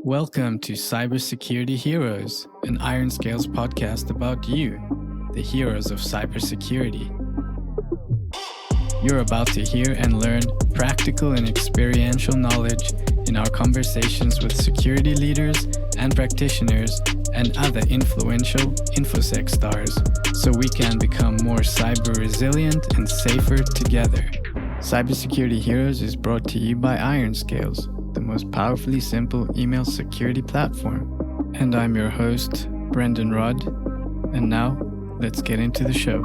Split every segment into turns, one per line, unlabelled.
Welcome to CyberSecurity Heroes, an IRONSCALES podcast about you, the heroes of cybersecurity. You're about to hear and learn practical and experiential knowledge in our conversations with security leaders and practitioners and other influential InfoSec stars so we can become more cyber resilient and safer together. CyberSecurity Heroes is brought to you by IRONSCALES, the most powerfully simple email security platform. And I'm your host, Brendan Rudd. And now, let's get into the show.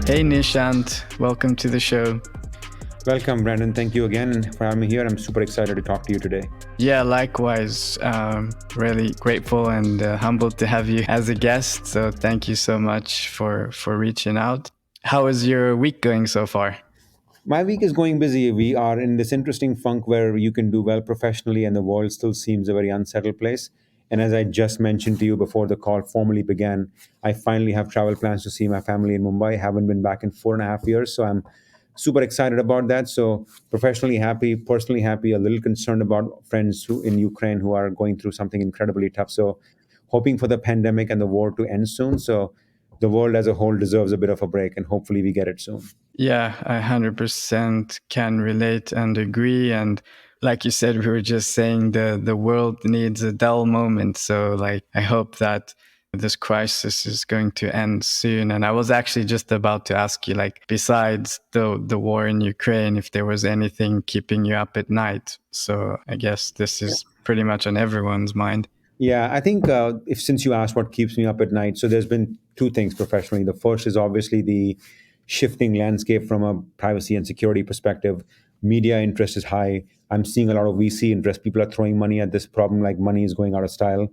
Hey Nishant, welcome to the show.
Welcome, Brandon. Thank you again for having me here. I'm super excited to talk to you today.
Yeah, likewise. Really grateful and humbled to have you as a guest. So thank you so much for reaching out. How is your week going so far?
My week is going busy. We are in this interesting funk where you can do well professionally and the world still seems a very unsettled place. And as I just mentioned to you before the call formally began, I finally have travel plans to see my family in Mumbai. I haven't been back in 4.5 years. So I'm super excited about that. So professionally happy, personally happy, a little concerned about friends in Ukraine who are going through something incredibly tough. So hoping for the pandemic and the war to end soon. So the world as a whole deserves a bit of a break and hopefully we get it soon.
Yeah, I 100% can relate and agree. And like you said, we were just saying the world needs a dull moment. So I hope that this crisis is going to end soon. And I was actually just about to ask you, besides the war in Ukraine, if there was anything keeping you up at night. So I guess this is pretty much on everyone's mind.
Yeah, I think if since you asked what keeps me up at night, so there's been two things professionally. The first is obviously the shifting landscape from a privacy and security perspective. Media interest is high. I'm seeing a lot of VC interest. People are throwing money at this problem like money is going out of style.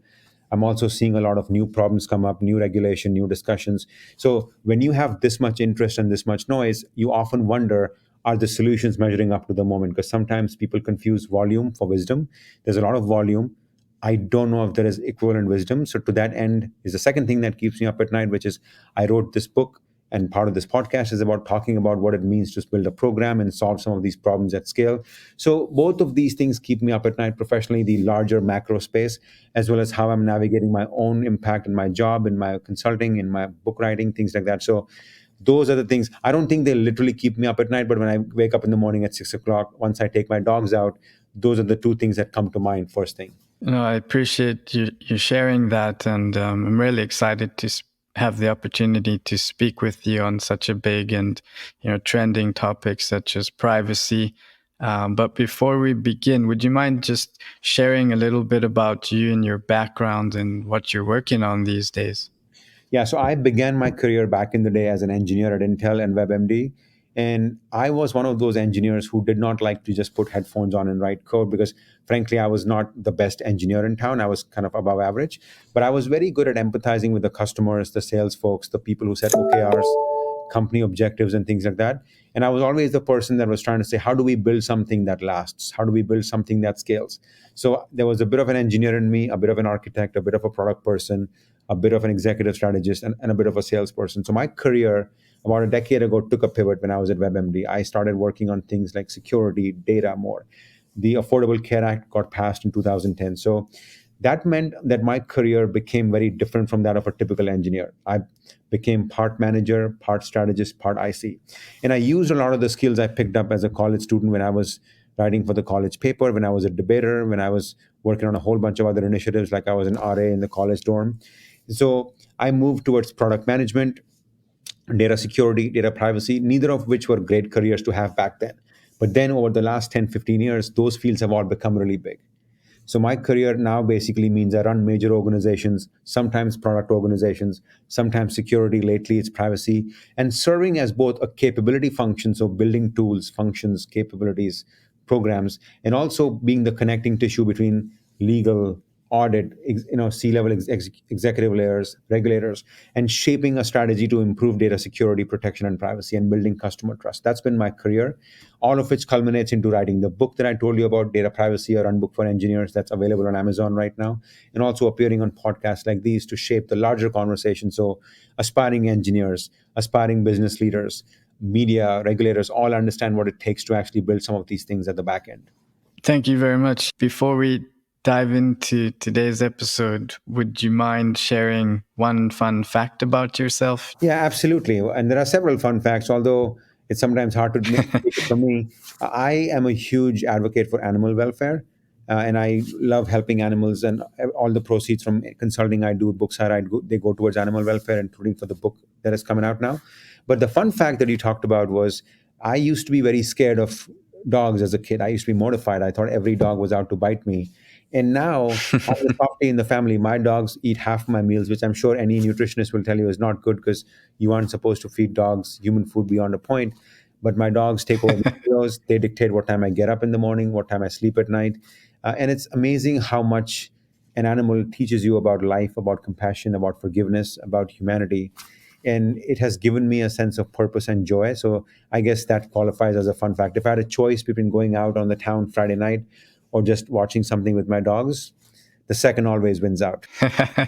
I'm also seeing a lot of new problems come up, new regulation, new discussions. So when you have this much interest and this much noise, you often wonder, are the solutions measuring up to the moment? Because sometimes people confuse volume for wisdom. There's a lot of volume. I don't know if there is equivalent wisdom. So to that end is the second thing that keeps me up at night, which is I wrote this book and part of this podcast is about talking about what it means to build a program and solve some of these problems at scale. So both of these things keep me up at night professionally, the larger macro space, as well as how I'm navigating my own impact in my job, in my consulting, in my book writing, things like that. So those are the things. I don't think they literally keep me up at night, but when I wake up in the morning at 6 o'clock, once I take my dogs out, those are the two things that come to mind first thing.
No, I appreciate you sharing that. And I'm really excited to have the opportunity to speak with you on such a big and trending topic such as privacy. But before we begin, would you mind just sharing a little bit about you and your background and what you're working on these days?
Yeah, so I began my career back in the day as an engineer at Intel and WebMD. And I was one of those engineers who did not like to just put headphones on and write code because, frankly, I was not the best engineer in town. I was kind of above average. But I was very good at empathizing with the customers, the sales folks, the people who set OKRs, company objectives, and things like that. And I was always the person that was trying to say, how do we build something that lasts? How do we build something that scales? So there was a bit of an engineer in me, a bit of an architect, a bit of a product person, a bit of an executive strategist, and a bit of a salesperson. So my career about a decade ago took a pivot when I was at WebMD. I started working on things like security, data more. The Affordable Care Act got passed in 2010. So that meant that my career became very different from that of a typical engineer. I became part manager, part strategist, part IC. And I used a lot of the skills I picked up as a college student when I was writing for the college paper, when I was a debater, when I was working on a whole bunch of other initiatives, like I was an RA in the college dorm. So I moved towards product management, data security, data privacy, neither of which were great careers to have back then. But then over the last 10, 15 years, those fields have all become really big. So my career now basically means I run major organizations, sometimes product organizations, sometimes security, lately it's privacy, and serving as both a capability function, so building tools, functions, capabilities, programs, and also being the connecting tissue between legal, audit, C-level executive layers, regulators, and shaping a strategy to improve data security, protection, and privacy, and building customer trust. That's been my career, all of which culminates into writing the book that I told you about, Data Privacy, a Run Book for Engineers, that's available on Amazon right now, and also appearing on podcasts like these to shape the larger conversation. So aspiring engineers, aspiring business leaders, media, regulators all understand what it takes to actually build some of these things at the back end.
Thank you very much. Before we dive into today's episode, would you mind sharing one fun fact about yourself?
Yeah, absolutely. And there are several fun facts, although it's sometimes hard to take it from me. I am a huge advocate for animal welfare, and I love helping animals. And all the proceeds from consulting I do, books I write, they go towards animal welfare, including for the book that is coming out now. But the fun fact that you talked about was I used to be very scared of dogs as a kid. I used to be mortified. I thought every dog was out to bite me. And now, I'm the softie in the family. My dogs eat half my meals, which I'm sure any nutritionist will tell you is not good because you aren't supposed to feed dogs human food beyond a point. But my dogs take over my meals. They dictate what time I get up in the morning, what time I sleep at night. And it's amazing how much an animal teaches you about life, about compassion, about forgiveness, about humanity. And it has given me a sense of purpose and joy. So I guess that qualifies as a fun fact. If I had a choice between going out on the town Friday night or just watching something with my dogs, the second always wins out.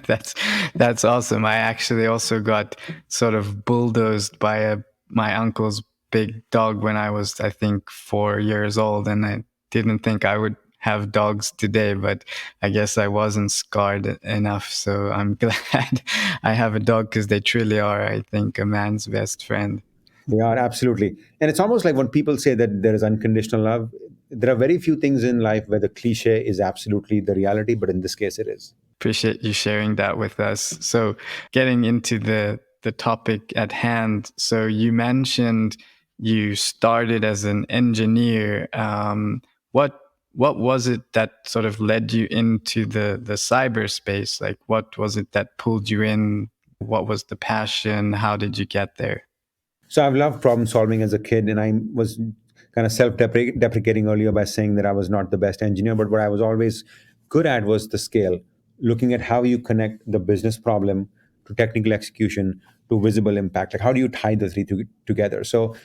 that's that's awesome. I actually also got sort of bulldozed by my uncle's big dog when I was, I think, 4 years old, and I didn't think I would have dogs today, but I guess I wasn't scarred enough. So I'm glad I have a dog because they truly are, I think, a man's best friend.
They are absolutely. And it's almost like when people say that there is unconditional love, there are very few things in life where the cliche is absolutely the reality, but in this case, it is.
Appreciate you sharing that with us. So, getting into the topic at hand. So, you mentioned you started as an engineer. What what was it that sort of led you into the cyberspace? Like, what was it that pulled you in? What was the passion? How did you get there?
So I've loved problem solving as a kid, and I was kind of self-deprecating earlier by saying that I was not the best engineer, but what I was always good at was the scale, looking at how you connect the business problem to technical execution to visible impact. Like how do you tie the three together? So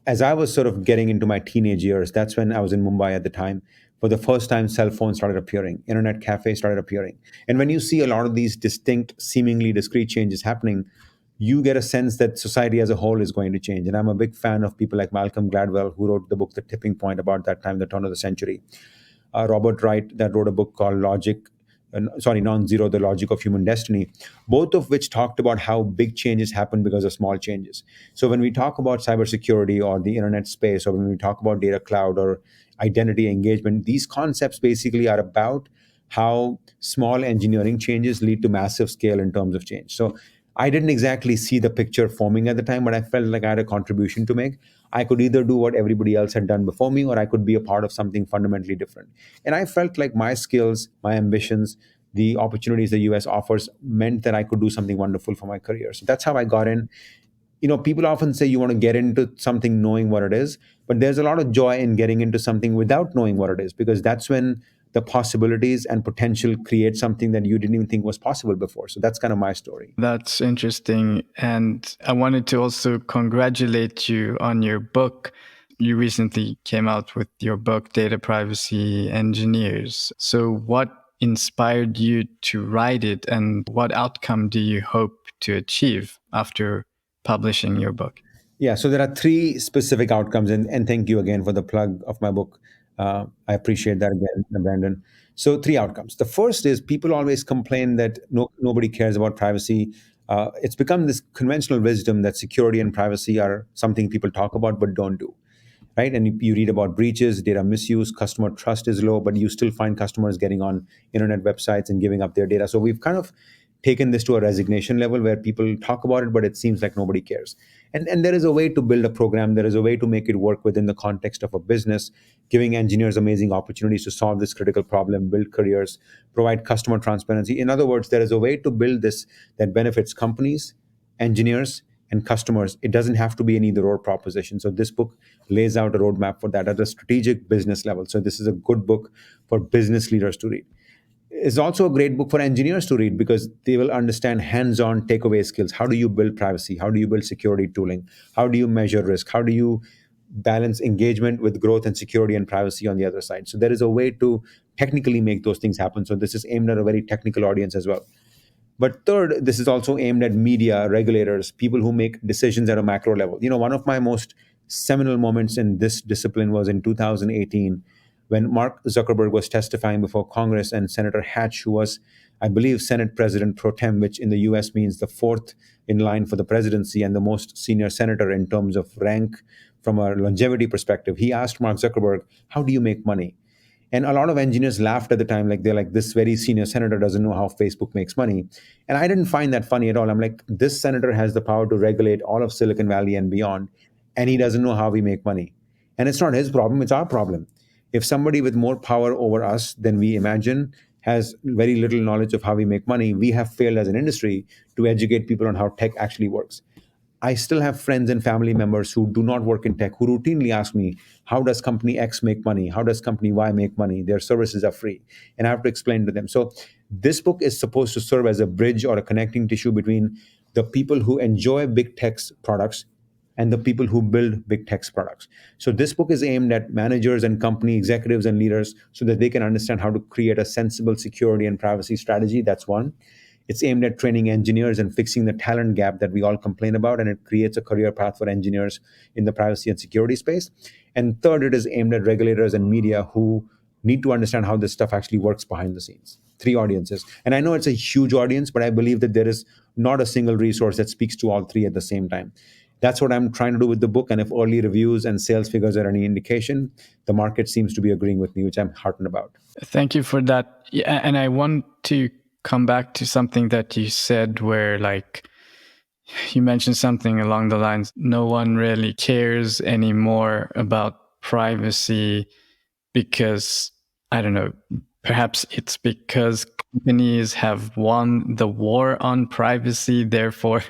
as I was sort of getting into my teenage years, that's when I was in Mumbai at the time. For the first time, cell phones started appearing, internet cafes started appearing. And when you see a lot of these distinct, seemingly discrete changes happening, you get a sense that society as a whole is going to change. And I'm a big fan of people like Malcolm Gladwell, who wrote the book The Tipping Point about that time, the turn of the century. Robert Wright, that wrote a book called Non-Zero, The Logic of Human Destiny, both of which talked about how big changes happen because of small changes. So when we talk about cybersecurity or the internet space, or when we talk about data cloud or identity engagement, these concepts basically are about how small engineering changes lead to massive scale in terms of change. So I didn't exactly see the picture forming at the time, but I felt like I had a contribution to make. I could either do what everybody else had done before me, or I could be a part of something fundamentally different. And I felt like my skills, my ambitions, the opportunities the US offers meant that I could do something wonderful for my career. So that's how I got in. People often say you want to get into something knowing what it is, but there's a lot of joy in getting into something without knowing what it is, because that's when the possibilities and potential create something that you didn't even think was possible before. So that's kind of my story.
That's interesting. And I wanted to also congratulate you on your book. You recently came out with your book, Data Privacy Engineers. So, what inspired you to write it, and what outcome do you hope to achieve after publishing your book?
Yeah, so there are three specific outcomes, and thank you again for the plug of my book. I appreciate that again, Brandon. So, three outcomes. The first is people always complain that nobody cares about privacy. It's become this conventional wisdom that security and privacy are something people talk about but don't do, right? And you read about breaches, data misuse, customer trust is low, but you still find customers getting on internet websites and giving up their data. So we've kind of taken this to a resignation level where people talk about it, but it seems like nobody cares. And there is a way to build a program. There is a way to make it work within the context of a business, giving engineers amazing opportunities to solve this critical problem, build careers, provide customer transparency. In other words, there is a way to build this that benefits companies, engineers, and customers. It doesn't have to be an either or proposition. So this book lays out a roadmap for that at a strategic business level. So this is a good book for business leaders to read. Is also a great book for engineers to read because they will understand hands-on takeaway skills. How do you build privacy? How do you build security tooling? How do you measure risk? How do you balance engagement with growth and security and privacy on the other side? So there is a way to technically make those things happen. So this is aimed at a very technical audience as well. But third, this is also aimed at media, regulators, people who make decisions at a macro level. One of my most seminal moments in this discipline was in 2018 when Mark Zuckerberg was testifying before Congress and Senator Hatch, who was, I believe, Senate President pro tem, which in the US means the fourth in line for the presidency and the most senior senator in terms of rank from a longevity perspective. He asked Mark Zuckerberg, "How do you make money?" And a lot of engineers laughed at the time, like they're like, this very senior senator doesn't know how Facebook makes money. And I didn't find that funny at all. I'm like, this senator has the power to regulate all of Silicon Valley and beyond, and he doesn't know how we make money. And it's not his problem, it's our problem. If somebody with more power over us than we imagine has very little knowledge of how we make money, we have failed as an industry to educate people on how tech actually works. I still have friends and family members who do not work in tech who routinely ask me, how does company X make money? How does company Y make money? Their services are free. And I have to explain to them. So this book is supposed to serve as a bridge or a connecting tissue between the people who enjoy big tech's products and the people who build big tech's products. So this book is aimed at managers and company executives and leaders so that they can understand how to create a sensible security and privacy strategy. That's one. It's aimed at training engineers and fixing the talent gap that we all complain about, and it creates a career path for engineers in the privacy and security space. And third, it is aimed at regulators and media who need to understand how this stuff actually works behind the scenes. Three audiences. And I know it's a huge audience, but I believe that there is not a single resource that speaks to all three at the same time. That's what I'm trying to do with the book. And if early reviews and sales figures are any indication, the market seems to be agreeing with me, which I'm heartened about.
Thank you for that. Yeah, and I want to come back to something that you said where, like, you mentioned something along the lines, no one really cares anymore about privacy because, I don't know, perhaps it's because companies have won the war on privacy. Therefore,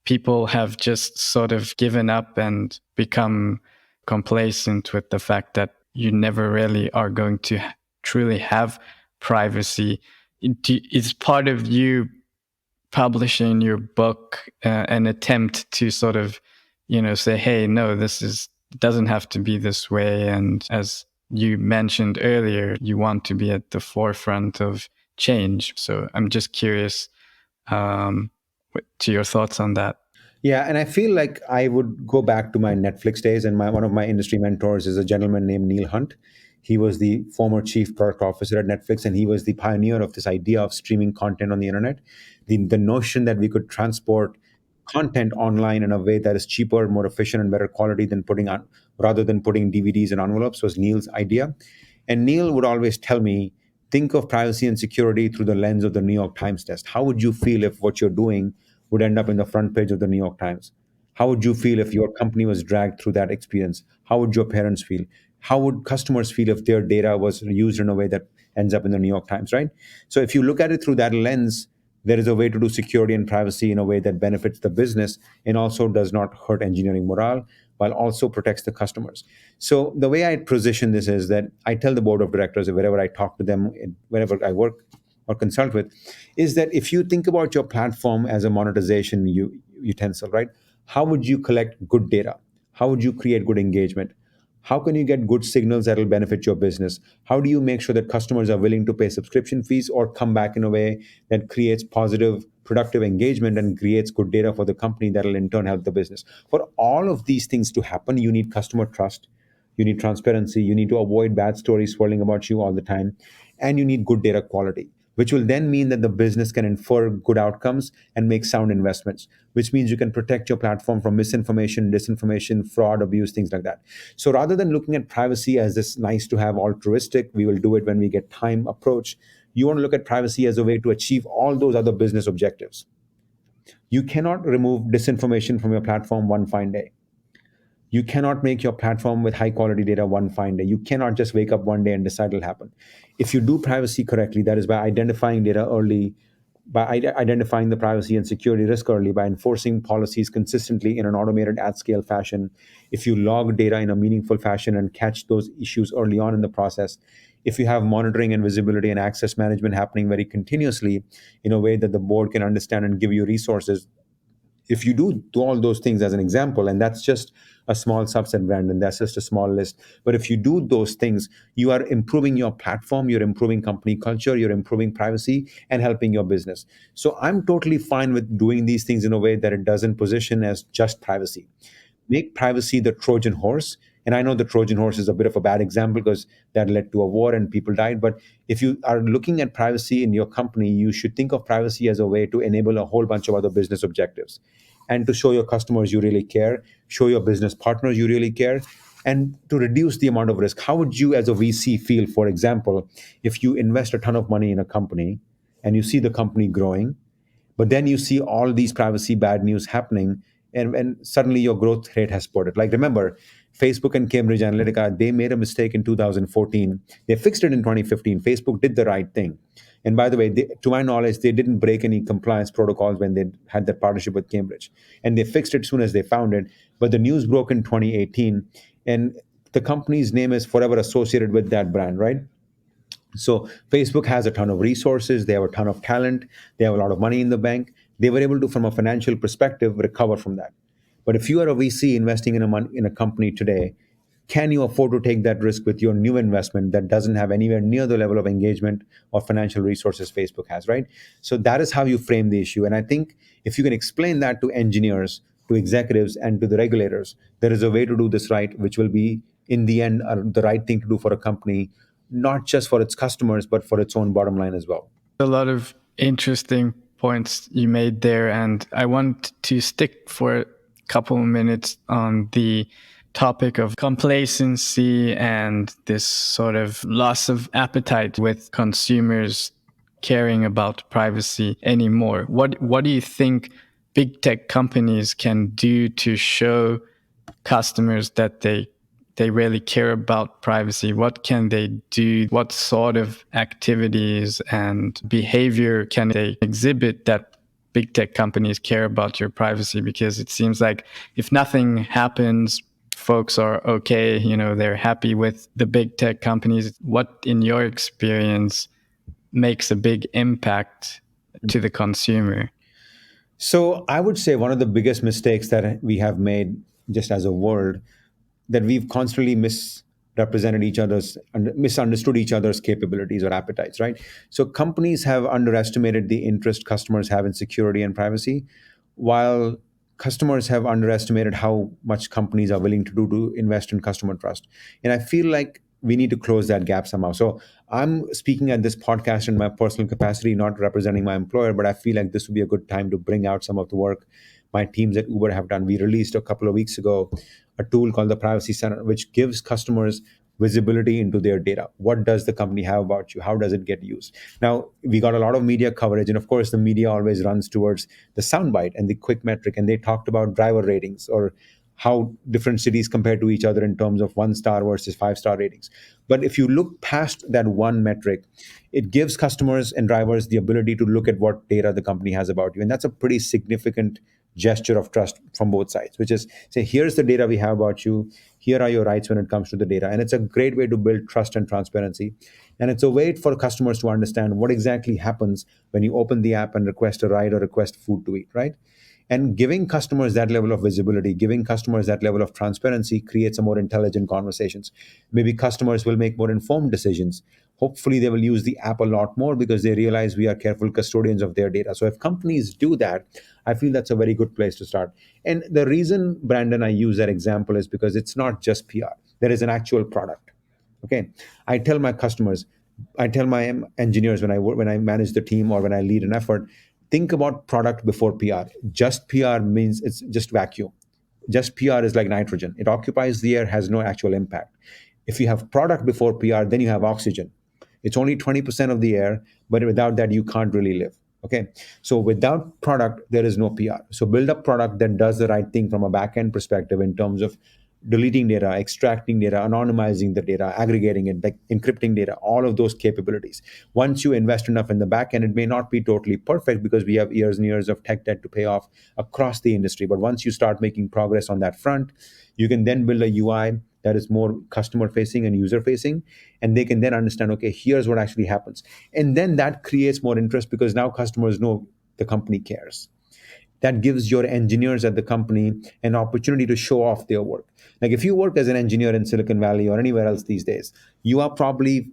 people have just sort of given up and become complacent with the fact that you never really are going to truly have privacy. Is part of you publishing your book an attempt to sort of, say, hey, no, doesn't have to be this way. And as you mentioned earlier, you want to be at the forefront of change. So I'm just curious to your thoughts on that.
Yeah, and I feel like I would go back to my Netflix days, and one of my industry mentors is a gentleman named Neil Hunt. He was the former chief product officer at Netflix, and he was the pioneer of this idea of streaming content on the internet. The notion that we could transport content online in a way that is cheaper, more efficient, and better quality than rather than putting DVDs in envelopes was Neil's idea. And Neil would always tell me, think of privacy and security through the lens of the New York Times test. How would you feel if what you're doing would end up in the front page of the New York Times? How would you feel if your company was dragged through that experience? How would your parents feel? How would customers feel if their data was used in a way that ends up in the New York Times, right? So if you look at it through that lens, there is a way to do security and privacy in a way that benefits the business and also does not hurt engineering morale while also protects the customers. So the way I position this is that I tell the board of directors, wherever I talk to them, wherever I work or consult with, is that if you think about your platform as a monetization utensil, right? How would you collect good data? How would you create good engagement? How can you get good signals that will benefit your business? How do you make sure that customers are willing to pay subscription fees or come back in a way that creates positive, productive engagement and creates good data for the company that will in turn help the business? For all of these things to happen, you need customer trust, you need transparency, you need to avoid bad stories swirling about you all the time, and you need good data quality, which will then mean that the business can infer good outcomes and make sound investments, which means you can protect your platform from misinformation, disinformation, fraud, abuse, things like that. So rather than looking at privacy as this nice to have altruistic, we will do it when we get time approach, you want to look at privacy as a way to achieve all those other business objectives. You cannot remove disinformation from your platform one fine day. You cannot make your platform with high quality data one fine day. You cannot just wake up one day and decide it'll happen. If you do privacy correctly, that is by identifying data early, by identifying the privacy and security risk early, by enforcing policies consistently in an automated at scale fashion, if you log data in a meaningful fashion and catch those issues early on in the process, if you have monitoring and visibility and access management happening very continuously in a way that the board can understand and give you resources, if you do all those things as an example, and that's just a small subset, Brandon, that's just a small list, but if you do those things, you are improving your platform, you're improving company culture, you're improving privacy and helping your business. So I'm totally fine with doing these things in a way that it doesn't position as just privacy. Make privacy the Trojan horse. And I know the Trojan horse is a bit of a bad example because that led to a war and people died. But if you are looking at privacy in your company, you should think of privacy as a way to enable a whole bunch of other business objectives and to show your customers you really care, show your business partners you really care, and to reduce the amount of risk. How would you, as a VC, feel, for example, if you invest a ton of money in a company and you see the company growing, but then you see all these privacy bad news happening, and suddenly your growth rate has spurted. Like, remember, Facebook and Cambridge Analytica, they made a mistake in 2014. They fixed it in 2015. Facebook did the right thing. And by the way, to my knowledge, they didn't break any compliance protocols when they had that partnership with Cambridge. And they fixed it as soon as they found it. But the news broke in 2018. And the company's name is forever associated with that brand, right? So Facebook has a ton of resources, they have a ton of talent, they have a lot of money in the bank. They were able to, from a financial perspective, recover from that. But if you are a VC investing in a company today, can you afford to take that risk with your new investment that doesn't have anywhere near the level of engagement or financial resources Facebook has, right? So that is how you frame the issue. And I think if you can explain that to engineers, to executives, and to the regulators, there is a way to do this right, which will be, in the end, the right thing to do for a company, not just for its customers, but for its own bottom line as well.
A lot of interesting points you made there, and I want to stick for a couple of minutes on the topic of complacency and this sort of loss of appetite with consumers caring about privacy anymore. What do you think big tech companies can do to show customers that they really care about privacy? What can they do? What sort of activities and behavior can they exhibit that big tech companies care about your privacy? Because it seems like if nothing happens, folks are okay, they're happy with the big tech companies. What, in your experience, makes a big impact to the consumer?
So I would say one of the biggest mistakes that we have made just as a world, that we've constantly misrepresented each other's and misunderstood each other's capabilities or appetites, right? So companies have underestimated the interest customers have in security and privacy, while customers have underestimated how much companies are willing to do to invest in customer trust. And I feel like we need to close that gap somehow. So I'm speaking at this podcast in my personal capacity, not representing my employer, but I feel like this would be a good time to bring out some of the work my teams at Uber have done. We released a couple of weeks ago a tool called the Privacy Center, which gives customers visibility into their data. What does the company have about you? How does it get used? Now, we got a lot of media coverage, and of course, the media always runs towards the soundbite and the quick metric, and they talked about driver ratings or how different cities compare to each other in terms of 1 star versus 5 star ratings. But if you look past that one metric, it gives customers and drivers the ability to look at what data the company has about you. And that's a pretty significant gesture of trust from both sides, which is say, here's the data we have about you. Here are your rights when it comes to the data. And it's a great way to build trust and transparency. And it's a way for customers to understand what exactly happens when you open the app and request a ride or request food to eat, right? And giving customers that level of visibility, giving customers that level of transparency creates a more intelligent conversations. Maybe customers will make more informed decisions. Hopefully, they will use the app a lot more because they realize we are careful custodians of their data. So if companies do that, I feel that's a very good place to start. And the reason, Brandon, I use that example is because it's not just PR. There is an actual product. Okay, I tell my customers, I tell my engineers when I manage the team or when I lead an effort, think about product before PR. Just PR means it's just vacuum. Just PR is like nitrogen. It occupies the air, has no actual impact. If you have product before PR, then you have oxygen. It's only 20% of the air, but without that, you can't really live. Okay. So without product, there is no PR. So build a product that does the right thing from a back end perspective in terms of deleting data, extracting data, anonymizing the data, aggregating it, like encrypting data, all of those capabilities. Once you invest enough in the back end, it may not be totally perfect because we have years and years of tech debt to pay off across the industry. But once you start making progress on that front, you can then build a UI that is more customer facing and user facing, and they can then understand, okay, here's what actually happens. And then that creates more interest because now customers know the company cares. That gives your engineers at the company an opportunity to show off their work. Like if you work as an engineer in Silicon Valley or anywhere else these days, you are probably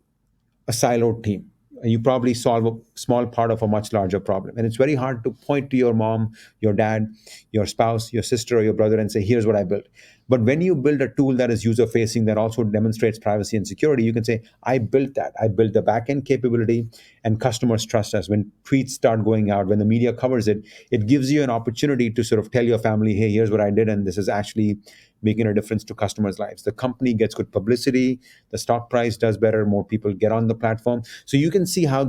a siloed team. You probably solve a small part of a much larger problem. And it's very hard to point to your mom, your dad, your spouse, your sister, or your brother and say, here's what I built. But when you build a tool that is user facing, that also demonstrates privacy and security, you can say, I built that. I built the backend capability, and customers trust us. When tweets start going out, when the media covers it, it gives you an opportunity to sort of tell your family, hey, here's what I did. And this is actually making a difference to customers' lives. The company gets good publicity, the stock price does better, more people get on the platform. So you can see how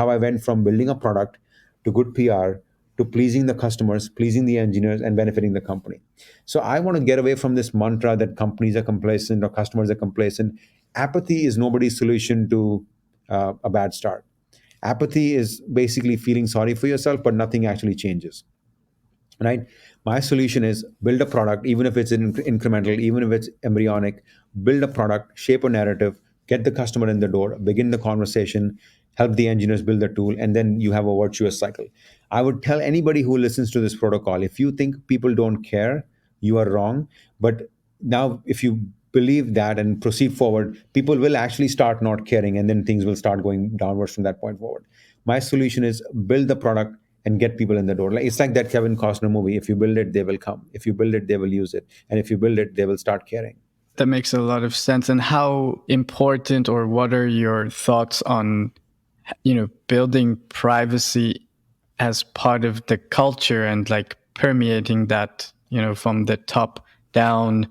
I went from building a product to good PR to pleasing the customers, pleasing the engineers, and benefiting the company. So I want to get away from this mantra that companies are complacent or customers are complacent. Apathy is nobody's solution to a bad start. Apathy is basically feeling sorry for yourself, but nothing actually changes, right? My solution is build a product, even if it's incremental, even if it's embryonic. Build a product, shape a narrative, get the customer in the door, begin the conversation, help the engineers build the tool, and then you have a virtuous cycle. I would tell anybody who listens to this protocol, if you think people don't care, you are wrong. But now if you believe that and proceed forward, people will actually start not caring, and then things will start going downwards from that point forward. My solution is build the product and get people in the door. Like it's like that Kevin Costner movie. If you build it, they will come. If you build it, they will use it. And if you build it, they will start caring.
That makes a lot of sense. And how important, or what are your thoughts on, building privacy as part of the culture and like permeating that, from the top down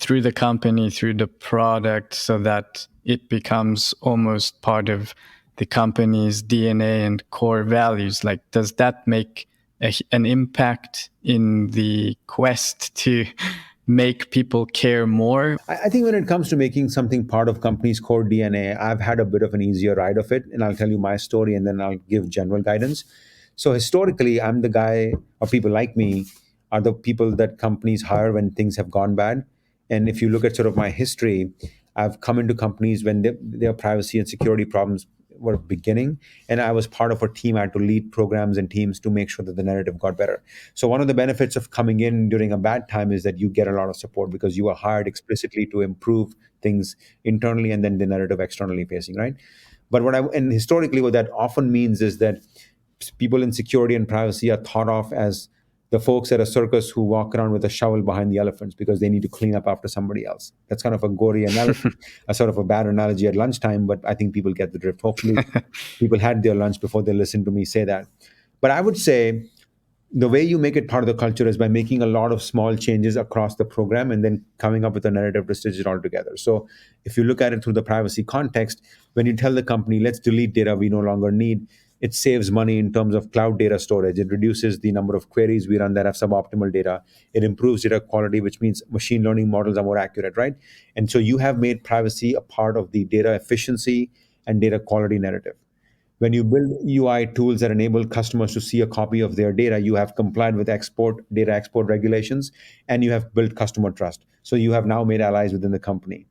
through the company, through the product, so that it becomes almost part of the company's DNA and core values? Like, does that make an impact in the quest to make people care more?
I think when it comes to making something part of company's core DNA, I've had a bit of an easier ride of it. And I'll tell you my story and then I'll give general guidance. So historically, I'm the guy, or people like me are the people that companies hire when things have gone bad. And if you look at sort of my history, I've come into companies when their privacy and security problems were beginning, and I was part of a team. I had to lead programs and teams to make sure that the narrative got better. So one of the benefits of coming in during a bad time is that you get a lot of support because you are hired explicitly to improve things internally and then the narrative externally facing, right? But and historically, what that often means is that people in security and privacy are thought of as the folks at a circus who walk around with a shovel behind the elephants because they need to clean up after somebody else. That's kind of a gory analogy, a sort of a bad analogy at lunchtime, but I think people get the drift. Hopefully, people had their lunch before they listened to me say that. But I would say the way you make it part of the culture is by making a lot of small changes across the program and then coming up with a narrative to stitch it all together. So if you look at it through the privacy context, when you tell the company, let's delete data we no longer need, it saves money in terms of cloud data storage. It reduces the number of queries we run that have suboptimal data. It improves data quality, which means machine learning models are more accurate, right? And so you have made privacy a part of the data efficiency and data quality narrative. When you build UI tools that enable customers to see a copy of their data, you have complied with data export regulations, and you have built customer trust. So you have now made allies within the company.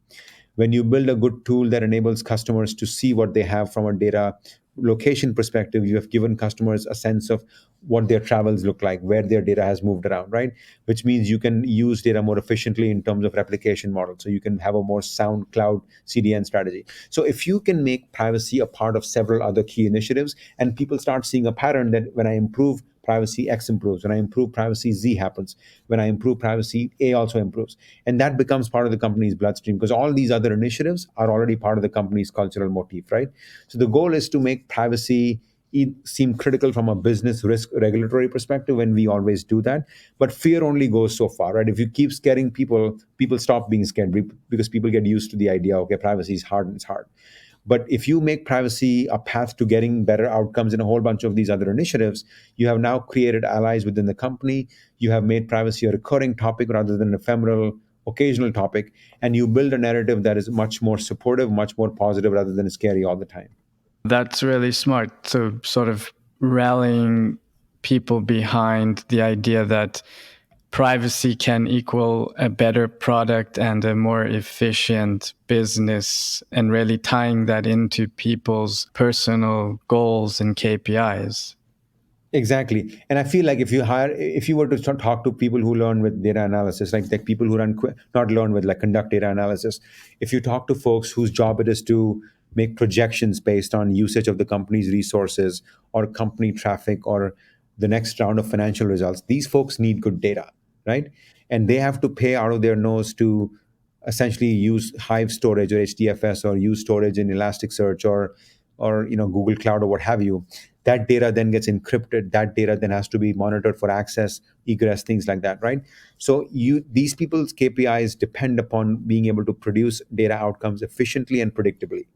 When you build a good tool that enables customers to see what they have from a data location perspective, you have given customers a sense of what their travels look like, where their data has moved around, right? Which means you can use data more efficiently in terms of replication models. So you can have a more sound cloud CDN strategy. So if you can make privacy a part of several other key initiatives, and people start seeing a pattern that when I improve privacy, X improves. When I improve privacy, Z happens. When I improve privacy, A also improves. And that becomes part of the company's bloodstream because all these other initiatives are already part of the company's cultural motif, right? So the goal is to make privacy seem critical from a business risk regulatory perspective, and we always do that. But fear only goes so far, right? If you keep scaring people, people stop being scared because people get used to the idea, okay, privacy is hard and it's hard. But if you make privacy a path to getting better outcomes in a whole bunch of these other initiatives, you have now created allies within the company. You have made privacy a recurring topic rather than an ephemeral, occasional topic. And you build a narrative that is much more supportive, much more positive rather than scary all the time.
That's really smart. So, sort of rallying people behind the idea that privacy can equal a better product and a more efficient business, and really tying that into people's personal goals and KPIs.
Exactly. And I feel like if you were to talk to people who learn with data analysis, like people who not learn with, like conduct data analysis, if you talk to folks whose job it is to make projections based on usage of the company's resources or company traffic or the next round of financial results, these folks need good data, right? And they have to pay out of their nose to essentially use Hive storage or HDFS or use storage in Elasticsearch or Google Cloud or what have you. That data then gets encrypted. That data then has to be monitored for access, egress, things like that, right? So these people's KPIs depend upon being able to produce data outcomes efficiently and predictably.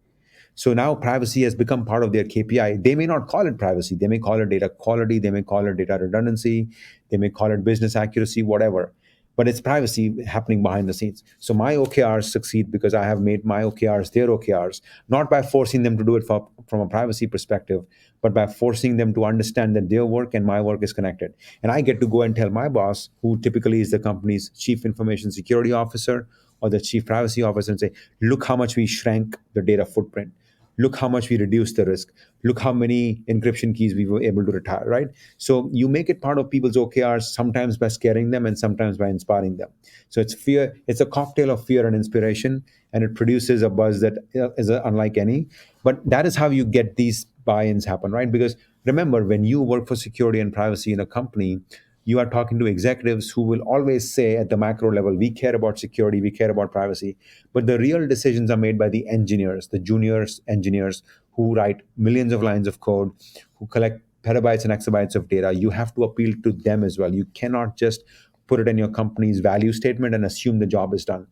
So now privacy has become part of their KPI. They may not call it privacy. They may call it data quality. They may call it data redundancy. They may call it business accuracy, whatever. But it's privacy happening behind the scenes. So my OKRs succeed because I have made my OKRs their OKRs, not by forcing them to do it from a privacy perspective, but by forcing them to understand that their work and my work is connected. And I get to go and tell my boss, who typically is the company's chief information security officer or the chief privacy officer, and say, look how much we shrank the data footprint. Look how much we reduced the risk. Look how many encryption keys we were able to retire, right? So you make it part of people's OKRs, sometimes by scaring them and sometimes by inspiring them. So it's fear, it's a cocktail of fear and inspiration, and it produces a buzz that is unlike any. But that is how you get these buy-ins happen, right? Because remember, when you work for security and privacy in a company, you are talking to executives who will always say at the macro level, we care about security, we care about privacy. But the real decisions are made by the engineers, the juniors engineers who write millions of lines of code, who collect petabytes and exabytes of data. You have to appeal to them as well. You cannot just put it in your company's value statement and assume the job is done.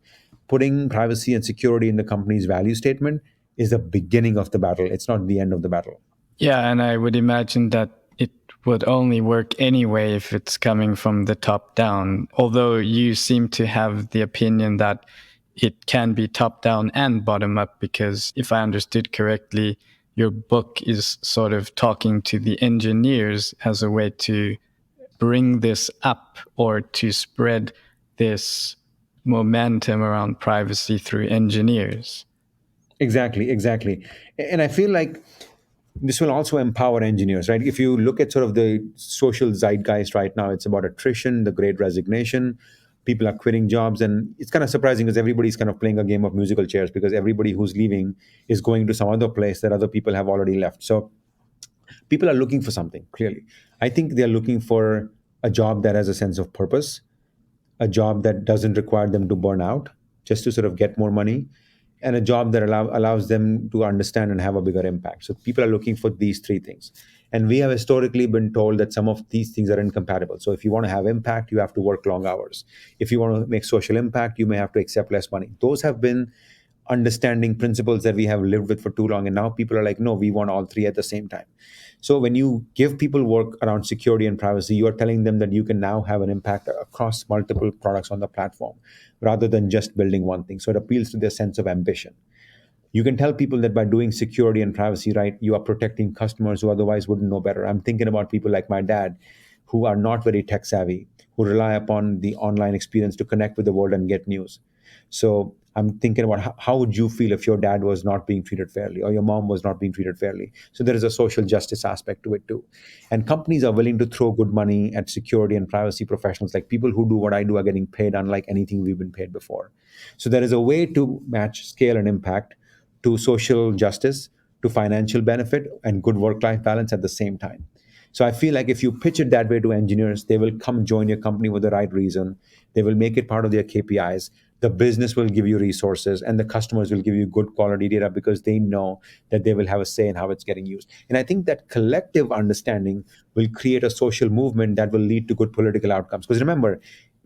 Putting privacy and security in the company's value statement is the beginning of the battle. It's not the end of the battle.
Yeah, and I would imagine that it would only work anyway if it's coming from the top down, although you seem to have the opinion that it can be top down and bottom up, because if I understood correctly, your book is sort of talking to the engineers as a way to bring this up or to spread this momentum around privacy through engineers.
Exactly. And I feel like this will also empower engineers, right? If you look at sort of the social zeitgeist right now, it's about attrition, the great resignation. People are quitting jobs, and it's kind of surprising because everybody's kind of playing a game of musical chairs, because everybody who's leaving is going to some other place that other people have already left. So people are looking for something, clearly. I think they're looking for a job that has a sense of purpose, a job that doesn't require them to burn out just to sort of get more money, and a job that allows them to understand and have a bigger impact. So people are looking for these three things. And we have historically been told that some of these things are incompatible. So if you want to have impact, you have to work long hours. If you want to make social impact, you may have to accept less money. Those have been understanding principles that we have lived with for too long. And now people are like, no, we want all three at the same time. So when you give people work around security and privacy, you are telling them that you can now have an impact across multiple products on the platform rather than just building one thing. So it appeals to their sense of ambition. You can tell people that by doing security and privacy right, you are protecting customers who otherwise wouldn't know better. I'm thinking about people like my dad, who are not very tech savvy, who rely upon the online experience to connect with the world and get news. So I'm thinking about how would you feel if your dad was not being treated fairly or your mom was not being treated fairly. So there is a social justice aspect to it too. And companies are willing to throw good money at security and privacy professionals. Like people who do what I do are getting paid unlike anything we've been paid before. So there is a way to match scale and impact to social justice, to financial benefit, and good work life balance at the same time. So I feel like if you pitch it that way to engineers, they will come join your company with the right reason. They will make it part of their KPIs. The business will give you resources, and the customers will give you good quality data because they know that they will have a say in how it's getting used. And I think that collective understanding will create a social movement that will lead to good political outcomes. Because remember,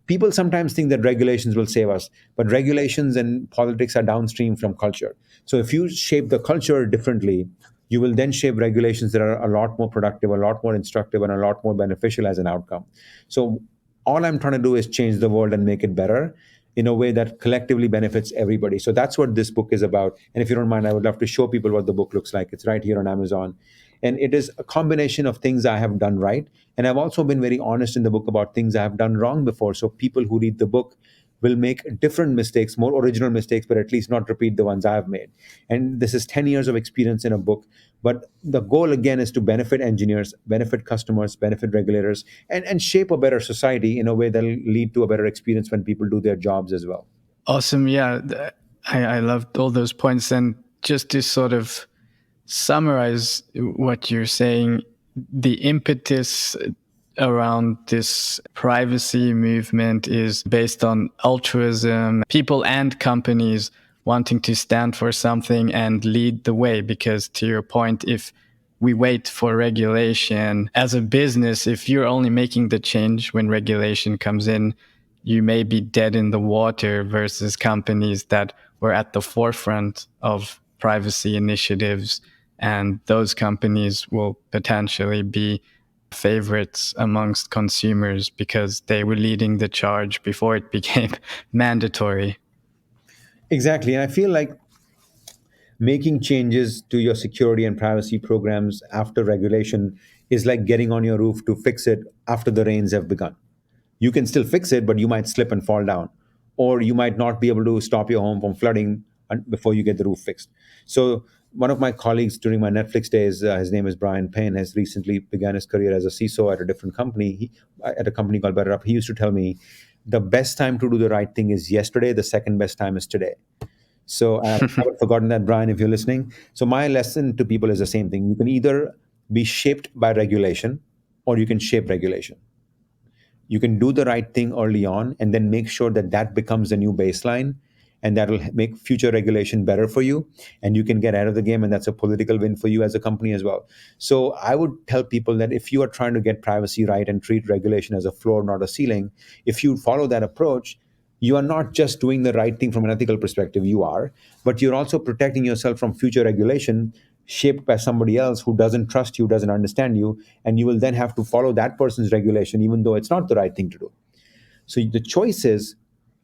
people sometimes think that regulations will save us, but regulations and politics are downstream from culture. So if you shape the culture differently, you will then shape regulations that are a lot more productive, a lot more instructive, and a lot more beneficial as an outcome. So all I'm trying to do is change the world and make it better in a way that collectively benefits everybody. So that's what this book is about. And if you don't mind, I would love to show people what the book looks like. It's right here on Amazon. And it is a combination of things I have done right. And I've also been very honest in the book about things I have done wrong before. So people who read the book will make different mistakes, more original mistakes, but at least not repeat the ones I've made. And this is 10 years of experience in a book. But the goal, again, is to benefit engineers, benefit customers, benefit regulators, and shape a better society in a way that'll lead to a better experience when people do their jobs as well.
Awesome. Yeah. I loved all those points. And just to sort of summarize what you're saying, the impetus around this privacy movement is based on altruism, people and companies wanting to stand for something and lead the way. Because to your point, if we wait for regulation as a business, if you're only making the change when regulation comes in, you may be dead in the water, versus companies that were at the forefront of privacy initiatives. And those companies will potentially be favorites amongst consumers because they were leading the charge before it became mandatory.
Exactly. And I feel like making changes to your security and privacy programs after regulation is like getting on your roof to fix it after the rains have begun. You can still fix it, but you might slip and fall down, or you might not be able to stop your home from flooding before you get the roof fixed. So one of my colleagues during my Netflix days, his name is Brian Payne, has recently began his career as a CISO at a different company, at a company called Better Up. He used to tell me the best time to do the right thing is yesterday, the second best time is today. So I haven't forgotten that, Brian, if you're listening. So my lesson to people is the same thing. You can either be shaped by regulation or you can shape regulation. You can do the right thing early on and then make sure that that becomes the new baseline, and that will make future regulation better for you, and you can get out of the game, and that's a political win for you as a company as well. So I would tell people that if you are trying to get privacy right and treat regulation as a floor, not a ceiling, if you follow that approach, you are not just doing the right thing from an ethical perspective, you are, but you're also protecting yourself from future regulation shaped by somebody else who doesn't trust you, doesn't understand you, and you will then have to follow that person's regulation, even though it's not the right thing to do. So the choice is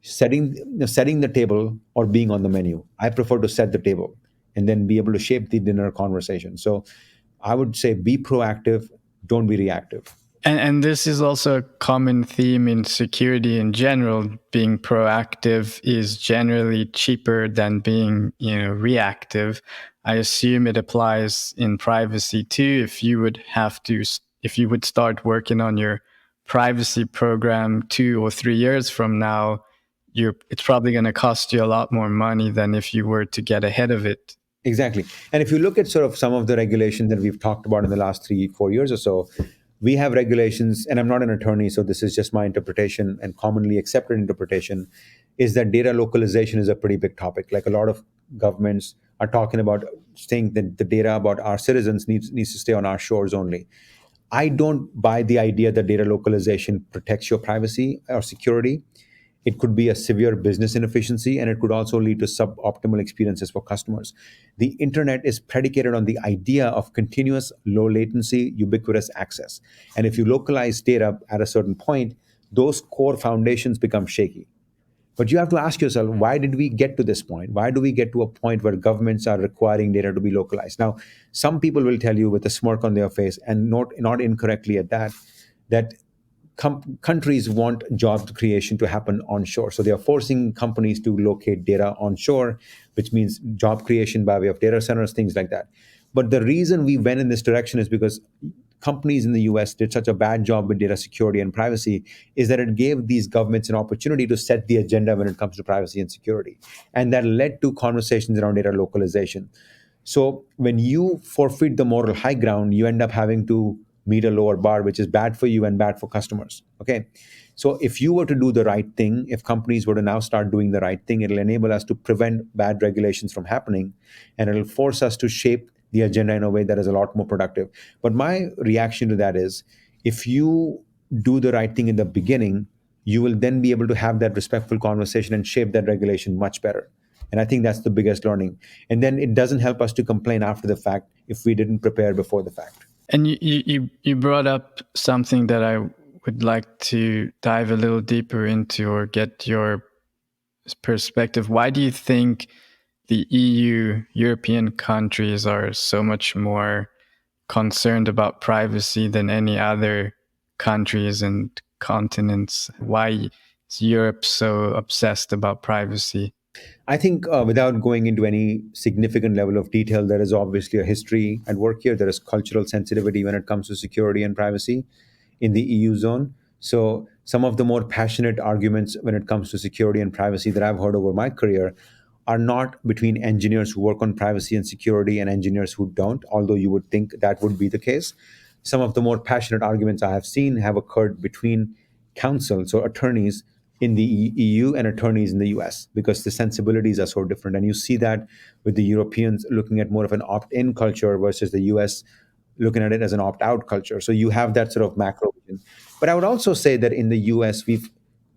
setting the table or being on the menu. I prefer to set the table and then be able to shape the dinner conversation. So I would say be proactive, don't be reactive.
And this is also a common theme in security in general. Being proactive is generally cheaper than being, reactive. I assume it applies in privacy too. If you would start working on your privacy program 2 or 3 years from now, it's probably going to cost you a lot more money than if you were to get ahead of it.
Exactly. And if you look at sort of some of the regulations that we've talked about in the last 3, 4 years or so, we have regulations, and I'm not an attorney, so this is just my interpretation and commonly accepted interpretation, is that data localization is a pretty big topic. Like a lot of governments are talking about saying that the data about our citizens needs to stay on our shores only. I don't buy the idea that data localization protects your privacy or security. It could be a severe business inefficiency, and it could also lead to suboptimal experiences for customers. The internet is predicated on the idea of continuous, low latency, ubiquitous access. And if you localize data at a certain point, those core foundations become shaky. But you have to ask yourself, why did we get to this point? Why do we get to a point where governments are requiring data to be localized? Now, some people will tell you with a smirk on their face, and not incorrectly at that, that countries want job creation to happen onshore. So they are forcing companies to locate data onshore, which means job creation by way of data centers, things like that. But the reason we went in this direction is because companies in the US did such a bad job with data security and privacy, is that it gave these governments an opportunity to set the agenda when it comes to privacy and security. And that led to conversations around data localization. So when you forfeit the moral high ground, you end up having to meet a lower bar, which is bad for you and bad for customers. Okay. So if you were to do the right thing, if companies were to now start doing the right thing, it'll enable us to prevent bad regulations from happening, and it'll force us to shape the agenda in a way that is a lot more productive. But my reaction to that is, if you do the right thing in the beginning, you will then be able to have that respectful conversation and shape that regulation much better. And I think that's the biggest learning. And then it doesn't help us to complain after the fact if we didn't prepare before the fact.
And you brought up something that I would like to dive a little deeper into, or get your perspective. Why do you think the European countries are so much more concerned about privacy than any other countries and continents? Why is Europe so obsessed about privacy?
I think without going into any significant level of detail, there is obviously a history at work here. There is cultural sensitivity when it comes to security and privacy in the EU zone. So, some of the more passionate arguments when it comes to security and privacy that I've heard over my career are not between engineers who work on privacy and security and engineers who don't, although you would think that would be the case. Some of the more passionate arguments I have seen have occurred between counsel, so attorneys in the EU and attorneys in the US, because the sensibilities are so different. And you see that with the Europeans looking at more of an opt in culture versus the US looking at it as an opt out culture. So you have that sort of macro vision. But I would also say that in the US, we've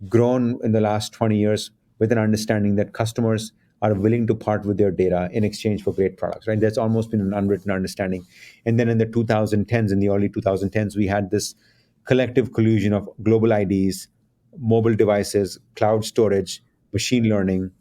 grown in the last 20 years with an understanding that customers are willing to part with their data in exchange for great products, right? That's almost been an unwritten understanding. And then in the 2010s, in the early 2010s, we had this collective collusion of global IDs, mobile devices, cloud storage, machine learning,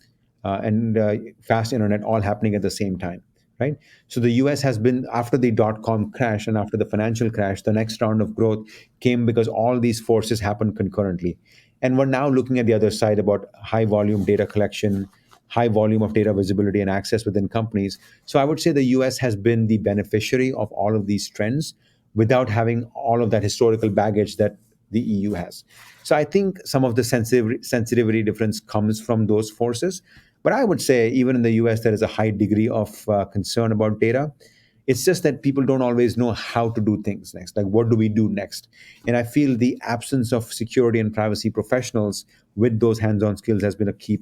and fast internet all happening at the same time, right? So the US has been, after the dot com crash and after the financial crash, the next round of growth came because all these forces happened concurrently. And we're now looking at the other side about high volume data collection, high volume of data visibility and access within companies. So I would say the US has been the beneficiary of all of these trends without having all of that historical baggage that the EU has. So I think some of the sensitivity difference comes from those forces. But I would say even in the US, there is a high degree of concern about data. It's just that people don't always know how to do things next. Like, what do we do next? And I feel the absence of security and privacy professionals with those hands-on skills has been a key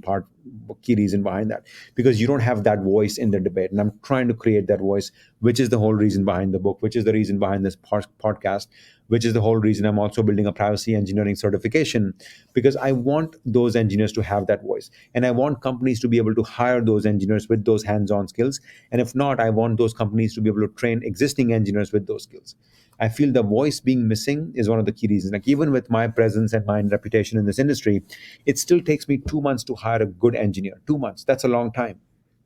reason behind that. Because you don't have that voice in the debate, and I'm trying to create that voice, which is the whole reason behind the book, which is the reason behind this podcast, which is the whole reason I'm also building a privacy engineering certification, because I want those engineers to have that voice, and I want companies to be able to hire those engineers with those hands-on skills. And if not, I want those companies to be able to train existing engineers with those skills. I feel the voice being missing is one of the key reasons. Like, even with my presence and my reputation in this industry, it still takes me 2 months to hire a good engineer. 2 months, that's a long time,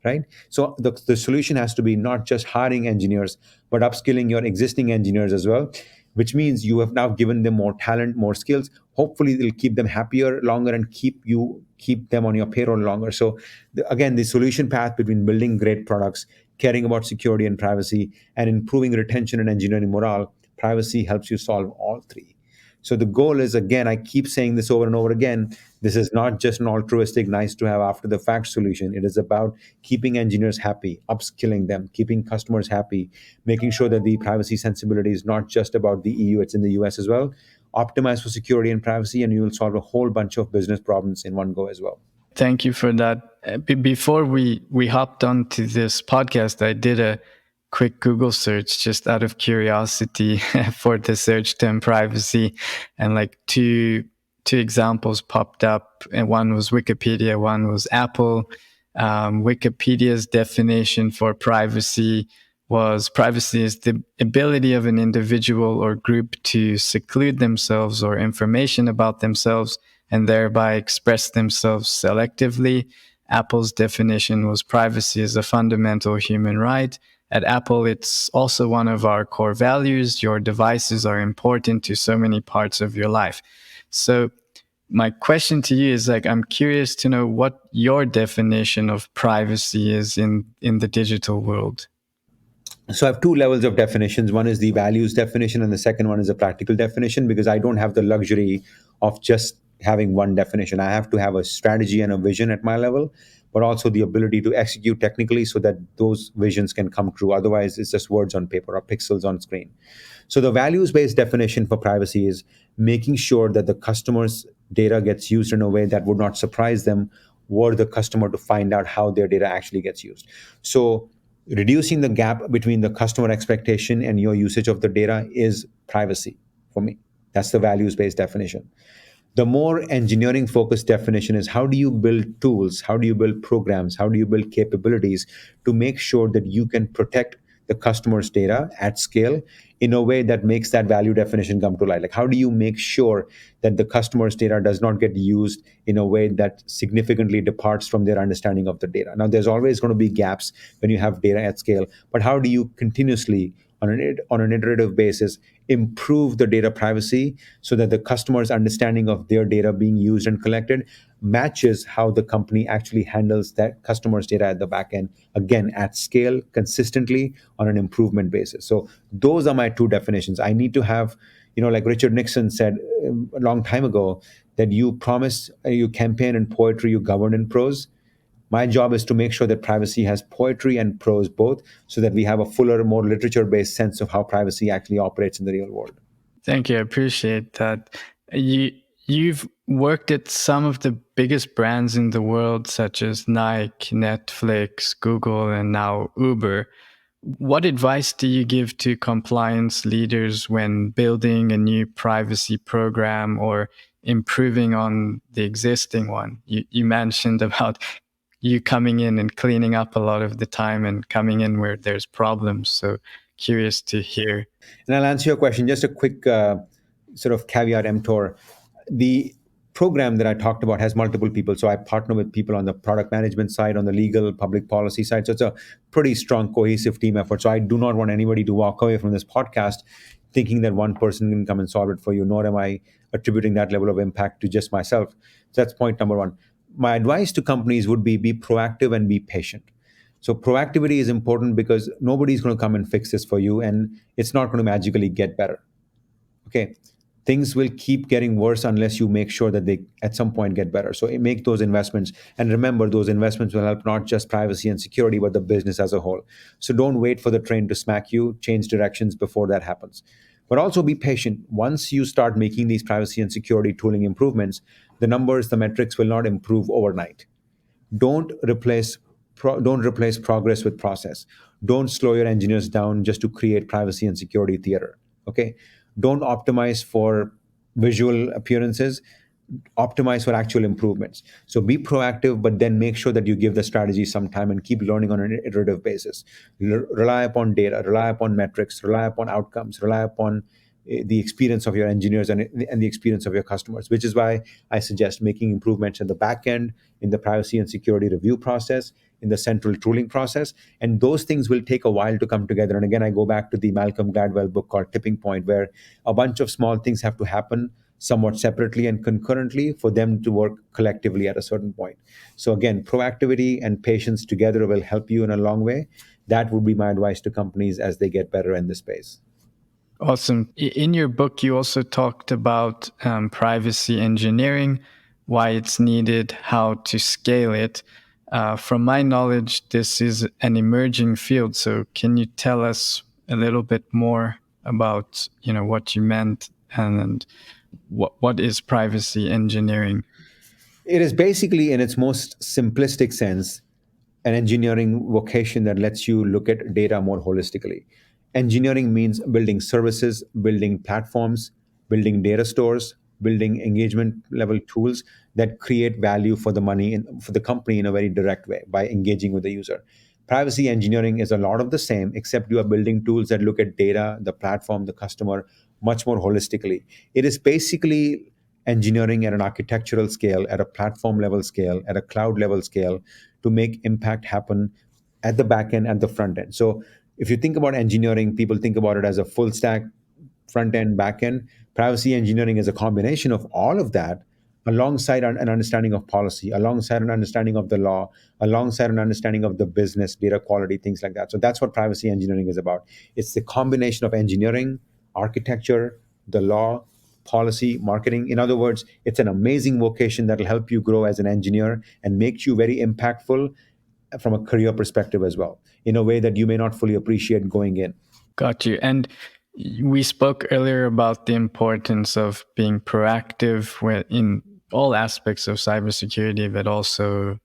right? So the solution has to be not just hiring engineers, but upskilling your existing engineers as well, which means you have now given them more talent, more skills. Hopefully, it'll keep them happier longer and keep them on your payroll longer. So again, the solution path between building great products, caring about security and privacy, and improving retention and engineering morale, privacy helps you solve all three. So the goal is, again, I keep saying this over and over again, this is not just an altruistic, nice to have after the fact solution. It is about keeping engineers happy, upskilling them, keeping customers happy, making sure that the privacy sensibility is not just about the EU, it's in the US as well. Optimize for security and privacy, and you will solve a whole bunch of business problems in one go as well.
Thank you for that. Before we hopped onto this podcast, I did a quick Google search just out of curiosity for the search term privacy, and like two examples popped up, and one was Wikipedia, one was Apple. Wikipedia's definition for privacy was privacy is the ability of an individual or group to seclude themselves or information about themselves and thereby express themselves selectively. Apple's definition was privacy is a fundamental human right. At Apple, it's also one of our core values. Your devices are important to so many parts of your life. So my question to you is, like, I'm curious to know what your definition of privacy is in the digital world.
So I have two levels of definitions. One is the values definition, and the second one is a practical definition, because I don't have the luxury of just having one definition. I have to have a strategy and a vision at my level, but also the ability to execute technically so that those visions can come true. Otherwise, it's just words on paper or pixels on screen. So the values-based definition for privacy is making sure that the customer's data gets used in a way that would not surprise them, were the customer to find out how their data actually gets used. So reducing the gap between the customer expectation and your usage of the data is privacy for me. That's the values-based definition. The more engineering focused definition is, how do you build tools? How do you build programs? How do you build capabilities to make sure that you can protect the customer's data at scale in a way that makes that value definition come to light? Like, how do you make sure that the customer's data does not get used in a way that significantly departs from their understanding of the data? Now, there's always going to be gaps when you have data at scale, but how do you continuously, on an iterative basis, improve the data privacy so that the customer's understanding of their data being used and collected matches how the company actually handles that customer's data at the back end, again, at scale, consistently, on an improvement basis. So those are my two definitions. I need to have, like Richard Nixon said a long time ago, that you promise, you campaign in poetry, you govern in prose. My job is to make sure that privacy has poetry and prose both, so that we have a fuller, more literature based sense of how privacy actually operates in the real world.
Thank you. I appreciate that. You've worked at some of the biggest brands in the world, such as Nike, Netflix, Google, and now Uber. What advice do you give to compliance leaders when building a new privacy program or improving on the existing one? You mentioned about you coming in and cleaning up a lot of the time and coming in where there's problems. So curious to hear.
And I'll answer your question. Just a quick sort of caveat emptor. The program that I talked about has multiple people. So I partner with people on the product management side, on the legal, public policy side. So it's a pretty strong, cohesive team effort. So I do not want anybody to walk away from this podcast thinking that one person can come and solve it for you, nor am I attributing that level of impact to just myself. So that's point number one. My advice to companies would be proactive and be patient. So proactivity is important because nobody's going to come and fix this for you, and it's not going to magically get better. Okay, things will keep getting worse unless you make sure that they at some point get better. So make those investments, and remember, those investments will help not just privacy and security, but the business as a whole. So don't wait for the train to smack you. Change directions before that happens. But also be patient. Once you start making these privacy and security tooling improvements, the numbers, the metrics will not improve overnight. Don't replace don't replace progress with process. Don't slow your engineers down just to create privacy and security theater. Okay, don't optimize for visual appearances. Optimize for actual improvements. So be proactive, but then make sure that you give the strategy some time and keep learning on an iterative basis. Rely upon data, rely upon metrics, rely upon outcomes, rely upon the experience of your engineers and the experience of your customers, which is why I suggest making improvements in the back end, in the privacy and security review process, in the central tooling process. And those things will take a while to come together. And again, I go back to the Malcolm Gladwell book called Tipping Point, where a bunch of small things have to happen somewhat separately and concurrently for them to work collectively at a certain point. So again, proactivity and patience together will help you in a long way. That would be my advice to companies as they get better in this space.
Awesome. In your book, you also talked about privacy engineering, why it's needed, how to scale it. From my knowledge, this is an emerging field. So can you tell us a little bit more about, what you meant and what is privacy engineering?
It is basically, in its most simplistic sense, an engineering vocation that lets you look at data more holistically. Engineering means building services, building platforms, building data stores, building engagement level tools that create value for the for the company in a very direct way by engaging with the user. Privacy engineering is a lot of the same, except you are building tools that look at data, the platform, the customer much more holistically. It is basically engineering at an architectural scale, at a platform level scale, at a cloud level scale to make impact happen at the back end and the front end. So if you think about engineering, people think about it as a full stack, front end, back end. Privacy engineering is a combination of all of that alongside an understanding of policy, alongside an understanding of the law, alongside an understanding of the business, data quality, things like that. So that's what privacy engineering is about. It's the combination of engineering, architecture, the law, policy, marketing. In other words, it's an amazing vocation that will help you grow as an engineer and make you very impactful from a career perspective as well, in a way that you may not fully appreciate going in.
Got you. And we spoke earlier about the importance of being proactive in all aspects of cybersecurity, but also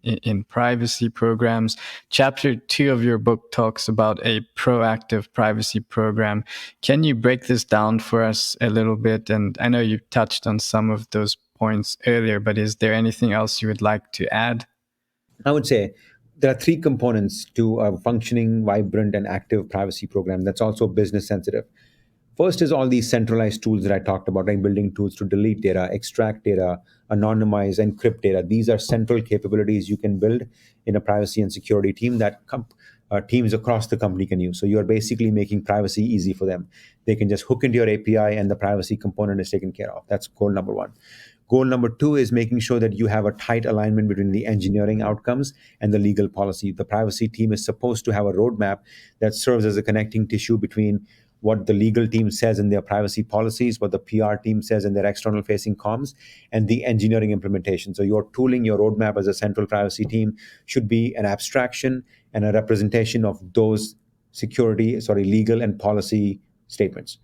in privacy programs. Chapter 2 of your book talks about a proactive privacy program. Can you break this down for us a little bit? And I know you touched on some of those points earlier, but is there anything else you would like to add?
I would say there are three components to a functioning, vibrant, and active privacy program that's also business sensitive. First is all these centralized tools that I talked about, like building tools to delete data, extract data, anonymize, encrypt data. These are central capabilities you can build in a privacy and security team that teams across the company can use. So you're basically making privacy easy for them. They can just hook into your API and the privacy component is taken care of. That's goal number one. Goal number two is making sure that you have a tight alignment between the engineering outcomes and the legal policy. The privacy team is supposed to have a roadmap that serves as a connecting tissue between what the legal team says in their privacy policies, what the PR team says in their external facing comms, and the engineering implementation. So your tooling, your roadmap as a central privacy team should be an abstraction and a representation of those legal and policy statements.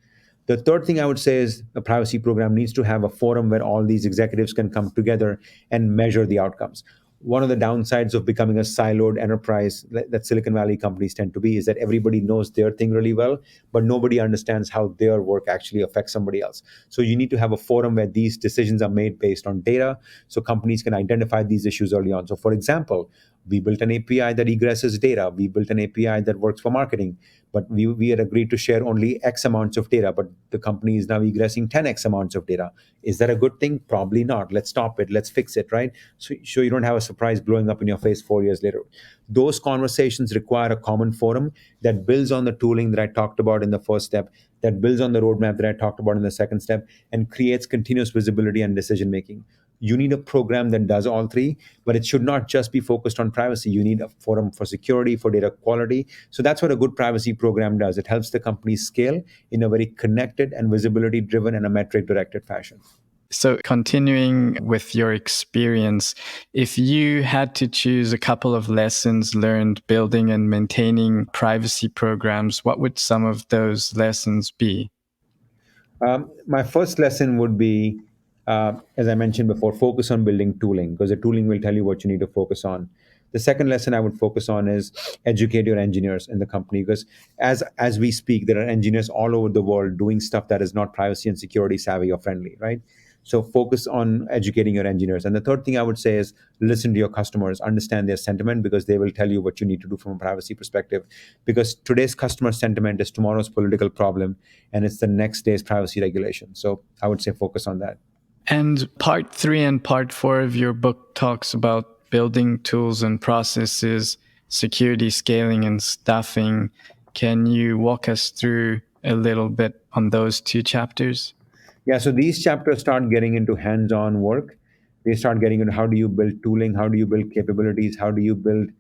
The third thing I would say is the privacy program needs to have a forum where all these executives can come together and measure the outcomes. One of the downsides of becoming a siloed enterprise that Silicon Valley companies tend to be is that everybody knows their thing really well, but nobody understands how their work actually affects somebody else. So you need to have a forum where these decisions are made based on data so companies can identify these issues early on. So, for example, we built an API that egresses data. We built an API that works for marketing, but we had agreed to share only X amounts of data, but the company is now egressing 10X amounts of data. Is that a good thing? Probably not. Let's stop it. Let's fix it, right? So you don't have a surprise blowing up in your face 4 years later. Those conversations require a common forum that builds on the tooling that I talked about in the first step, that builds on the roadmap that I talked about in the second step, and creates continuous visibility and decision making. You need a program that does all three, but it should not just be focused on privacy. You need a forum for security, for data quality. So that's what a good privacy program does. It helps the company scale in a very connected and visibility driven and a metric directed fashion.
So, continuing with your experience, if you had to choose a couple of lessons learned building and maintaining privacy programs, what would some of those lessons be?
My first lesson would be, as I mentioned before, focus on building tooling because the tooling will tell you what you need to focus on. The second lesson I would focus on is educate your engineers in the company because as we speak, there are engineers all over the world doing stuff that is not privacy and security savvy or friendly, right? So focus on educating your engineers. And the third thing I would say is listen to your customers, understand their sentiment because they will tell you what you need to do from a privacy perspective. Because today's customer sentiment is tomorrow's political problem and it's the next day's privacy regulation. So I would say focus on that.
And part 3 and part 4 of your book talks about building tools and processes, security scaling and staffing. Can you walk us through a little bit on those 2 chapters?
Yeah, so these chapters start getting into hands-on work. They start getting into how do you build tooling, how do you build capabilities, how do you build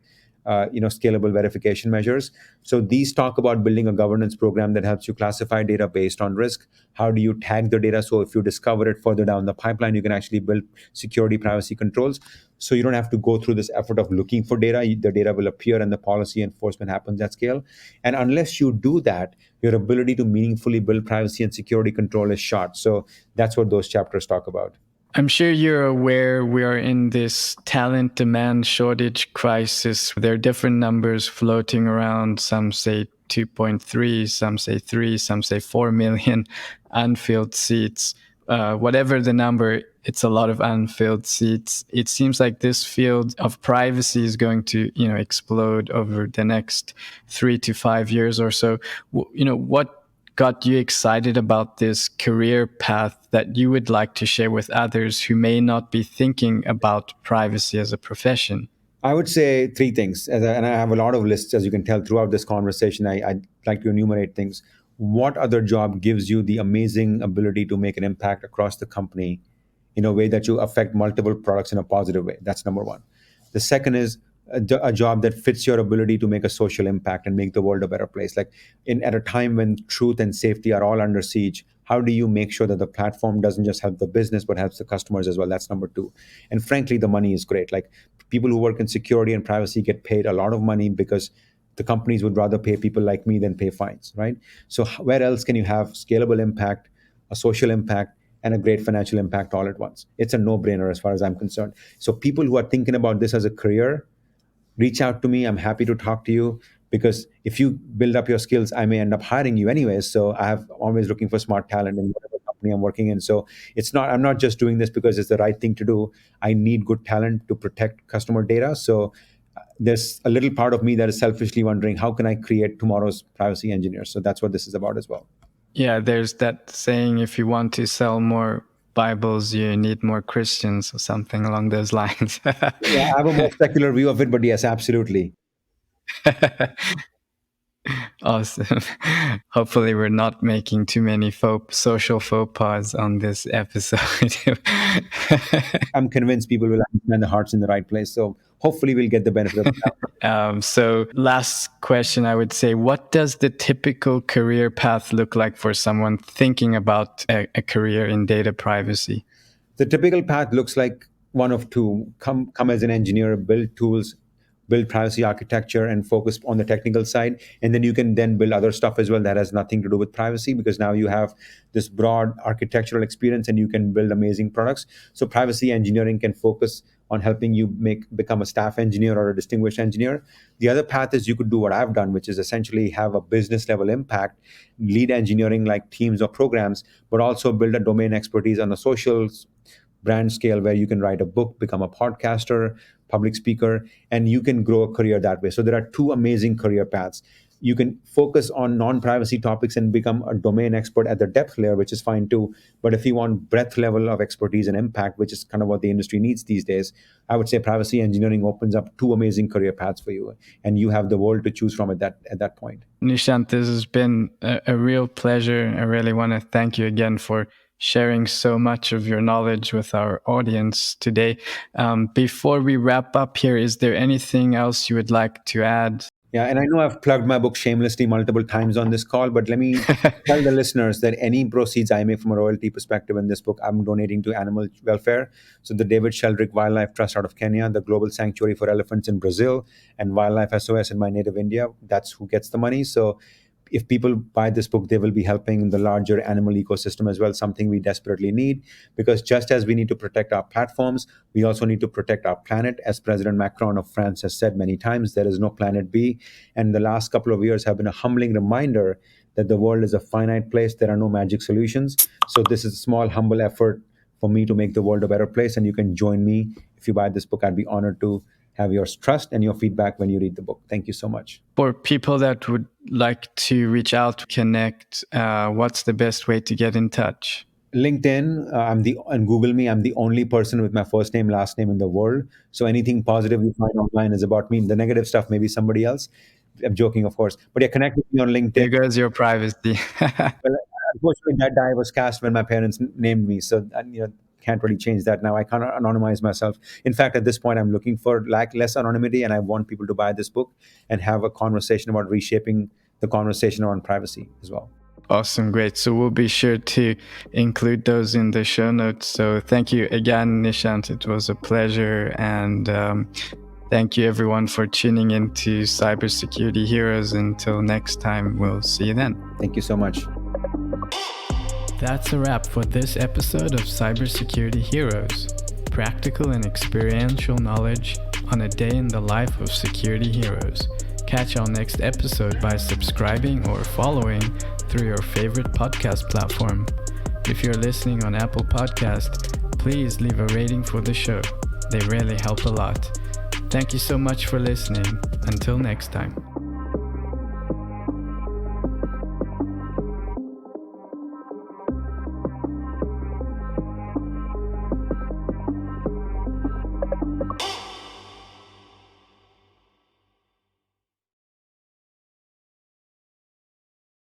scalable verification measures. So these talk about building a governance program that helps you classify data based on risk. How do you tag the data so if you discover it further down the pipeline, you can actually build security privacy controls. So you don't have to go through this effort of looking for data. The data will appear and the policy enforcement happens at scale. And unless you do that, your ability to meaningfully build privacy and security control is shot. So that's what those chapters talk about.
I'm sure you're aware we are in this talent demand shortage crisis. There are different numbers floating around. Some say 2.3, some say 3, some say 4 million unfilled seats. Whatever the number, it's a lot of unfilled seats. It seems like this field of privacy is going to, explode over the next 3 to 5 years or so. What got you excited about this career path that you would like to share with others who may not be thinking about privacy as a profession?
I would say three things, and I have a lot of lists, as you can tell throughout this conversation. I'd like to enumerate things. What other job gives you the amazing ability to make an impact across the company in a way that you affect multiple products in a positive way? That's number one. The second is a job that fits your ability to make a social impact and make the world a better place. Like at a time when truth and safety are all under siege, how do you make sure that the platform doesn't just help the business but helps the customers as well? That's number two. And frankly, the money is great. Like people who work in security and privacy get paid a lot of money because the companies would rather pay people like me than pay fines, right? So where else can you have scalable impact, a social impact, and a great financial impact all at once? It's a no-brainer as far as I'm concerned. So people who are thinking about this as a career, reach out to me. I'm happy to talk to you because if you build up your skills, I may end up hiring you anyways. So I have always looking for smart talent in whatever company I'm working in. So I'm not just doing this because it's the right thing to do. I need good talent to protect customer data. So there's a little part of me that is selfishly wondering how can I create tomorrow's privacy engineers. So that's what this is about as well.
Yeah, there's that saying, if you want to sell more Bibles, you need more Christians or something along those lines.
Yeah, I have a more secular view of it, but yes, absolutely.
Awesome. Hopefully, we're not making too many social faux pas on this episode.
I'm convinced people will understand the heart's in the right place. So hopefully we'll get the benefit of that.
So, last question, I would say, what does the typical career path look like for someone thinking about a career in data privacy?
The typical path looks like one of two: come as an engineer, build tools, build privacy architecture, and focus on the technical side. And then you can then build other stuff as well that has nothing to do with privacy, because now you have this broad architectural experience and you can build amazing products. So privacy engineering can focus on helping you become a staff engineer or a distinguished engineer. The other path is you could do what I've done, which is essentially have a business level impact, lead engineering like teams or programs, but also build a domain expertise on the social brand scale, where you can write a book, become a podcaster, public speaker, and you can grow a career that way. So there are two amazing career paths. You can focus on non-privacy topics and become a domain expert at the depth layer, which is fine too. But if you want breadth level of expertise and impact, which is kind of what the industry needs these days, I would say privacy engineering opens up two amazing career paths for you, and you have the world to choose from at that point.
Nishant, this has been a real pleasure. I really want to thank you again for sharing so much of your knowledge with our audience today. Before we wrap up here, is there anything else you would like to add?
Yeah, and I know I've plugged my book shamelessly multiple times on this call, but let me tell the listeners that any proceeds I make from a royalty perspective in this book, I'm donating to animal welfare. So the David Sheldrick Wildlife Trust out of Kenya, the Global Sanctuary for Elephants in Brazil, and Wildlife SOS in my native India, that's who gets the money. So if people buy this book, they will be helping the larger animal ecosystem as well, something we desperately need. Because just as we need to protect our platforms, we also need to protect our planet. As President Macron of France has said many times, there is no planet B. And the last couple of years have been a humbling reminder that the world is a finite place. There are no magic solutions. So this is a small, humble effort for me to make the world a better place. And you can join me. If you buy this book, I'd be honored to have your trust and your feedback when you read the book. Thank you so much.
For people that would like to reach out, connect, what's the best way to get in touch?
LinkedIn, and Google me. I'm the only person with my first name, last name in the world. So anything positive you find online is about me. The negative stuff, maybe somebody else. I'm joking, of course. But yeah, connect with me on LinkedIn.
There goes your privacy.
Well, unfortunately, that die was cast when my parents named me. So can't really change that now. I can't anonymize myself. In fact, at this point, I'm looking for less anonymity, and I want people to buy this book and have a conversation about reshaping the conversation around privacy as well.
Awesome, great. So we'll be sure to include those in the show notes. So thank you again, Nishant. It was a pleasure. And thank you, everyone, for tuning in to CyberSecurity Heroes. Until next time, we'll see you then.
Thank you so much.
That's a wrap for this episode of CyberSecurity Heroes. Practical and experiential knowledge on a day in the life of security heroes. Catch our next episode by subscribing or following through your favorite podcast platform. If you're listening on Apple Podcast, please leave a rating for the show. They really help a lot. Thank you so much for listening. Until next time.